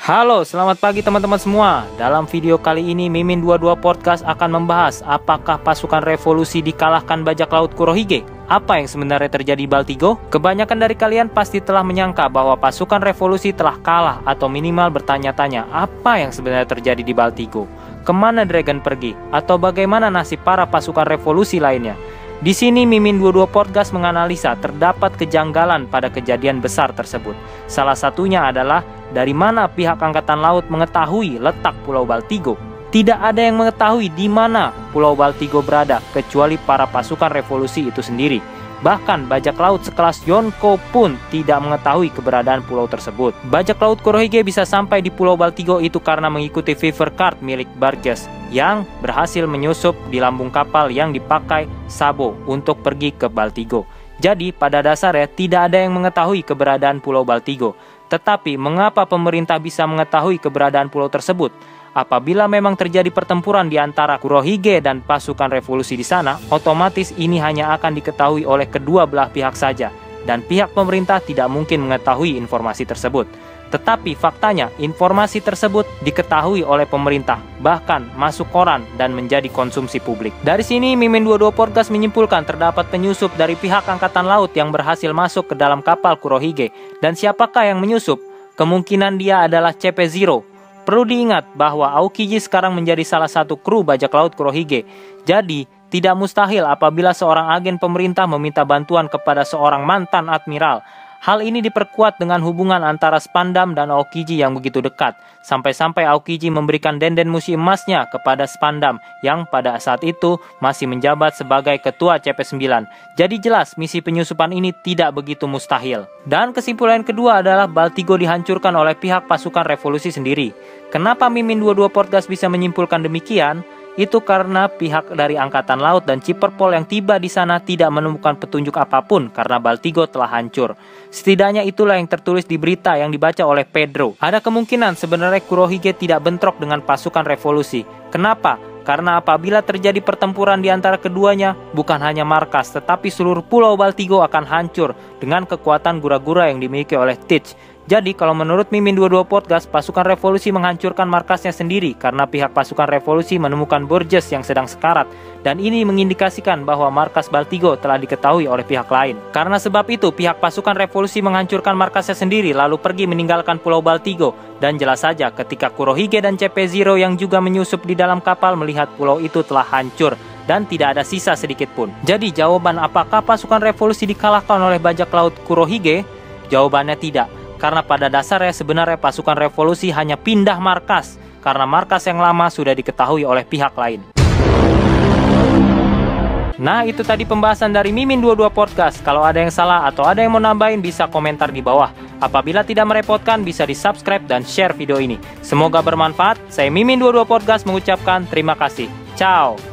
Halo, selamat pagi teman-teman semua. Dalam video kali ini Mimin 22 Podcast akan membahas apakah pasukan revolusi dikalahkan bajak laut Kurohige? Apa yang sebenarnya terjadi di Baltigo? Kebanyakan dari kalian pasti telah menyangka bahwa pasukan revolusi telah kalah atau minimal bertanya-tanya apa yang sebenarnya terjadi di Baltigo. Kemana Dragon pergi? Atau bagaimana nasib para pasukan revolusi lainnya? Di sini Mimin 22 Podcast menganalisa terdapat kejanggalan pada kejadian besar tersebut. Salah satunya adalah dari mana pihak Angkatan Laut mengetahui letak Pulau Baltigo. Tidak ada yang mengetahui di mana Pulau Baltigo berada kecuali para pasukan revolusi itu sendiri. Bahkan bajak laut sekelas Yonko pun tidak mengetahui keberadaan pulau tersebut. Bajak laut Kurohige bisa sampai di Pulau Baltigo itu karena mengikuti Fever Card milik Burgess yang berhasil menyusup di lambung kapal yang dipakai Sabo untuk pergi ke Baltigo. Jadi pada dasarnya tidak ada yang mengetahui keberadaan Pulau Baltigo. Tetapi mengapa pemerintah bisa mengetahui keberadaan pulau tersebut? Apabila memang terjadi pertempuran di antara Kurohige dan pasukan revolusi di sana, otomatis ini hanya akan diketahui oleh kedua belah pihak saja, dan pihak pemerintah tidak mungkin mengetahui informasi tersebut. Tetapi faktanya, informasi tersebut diketahui oleh pemerintah, bahkan masuk koran dan menjadi konsumsi publik. Dari sini, Mimin 22 Podcast menyimpulkan terdapat penyusup dari pihak Angkatan Laut yang berhasil masuk ke dalam kapal Kurohige. Dan siapakah yang menyusup? Kemungkinan dia adalah CP0. Perlu diingat bahwa Aokiji sekarang menjadi salah satu kru bajak laut Kurohige. Jadi, tidak mustahil apabila seorang agen pemerintah meminta bantuan kepada seorang mantan admiral. Hal ini diperkuat dengan hubungan antara Spandam dan Aokiji yang begitu dekat. Sampai-sampai Aokiji memberikan denden musi emasnya kepada Spandam yang pada saat itu masih menjabat sebagai ketua CP9. Jadi jelas misi penyusupan ini tidak begitu mustahil. Dan kesimpulan kedua adalah Baltigo dihancurkan oleh pihak pasukan revolusi sendiri. Kenapa Mimin 22 Podcast bisa menyimpulkan demikian? Itu karena pihak dari Angkatan Laut dan Ciperpol yang tiba di sana tidak menemukan petunjuk apapun karena Baltigo telah hancur. Setidaknya itulah yang tertulis di berita yang dibaca oleh Pedro. Ada kemungkinan sebenarnya Kurohige tidak bentrok dengan pasukan revolusi. Kenapa? Karena apabila terjadi pertempuran di antara keduanya, bukan hanya markas, tetapi seluruh pulau Baltigo akan hancur dengan kekuatan gura-gura yang dimiliki oleh Teach. Jadi kalau menurut Mimin 22 Podcast, pasukan revolusi menghancurkan markasnya sendiri karena pihak pasukan revolusi menemukan Burgess yang sedang sekarat. Dan ini mengindikasikan bahwa markas Baltigo telah diketahui oleh pihak lain. Karena sebab itu, pihak pasukan revolusi menghancurkan markasnya sendiri lalu pergi meninggalkan Pulau Baltigo. Dan jelas saja ketika Kurohige dan CP0 yang juga menyusup di dalam kapal melihat pulau itu telah hancur dan tidak ada sisa sedikit pun. Jadi jawaban apakah pasukan revolusi dikalahkan oleh bajak laut Kurohige? Jawabannya tidak. Karena pada dasarnya sebenarnya pasukan revolusi hanya pindah markas karena markas yang lama sudah diketahui oleh pihak lain. Nah, itu tadi pembahasan dari Mimin 22 Podcast. Kalau ada yang salah atau ada yang mau nambahin bisa komentar di bawah. Apabila tidak merepotkan bisa di-subscribe dan share video ini. Semoga bermanfaat. Saya Mimin 22 Podcast mengucapkan terima kasih. Ciao.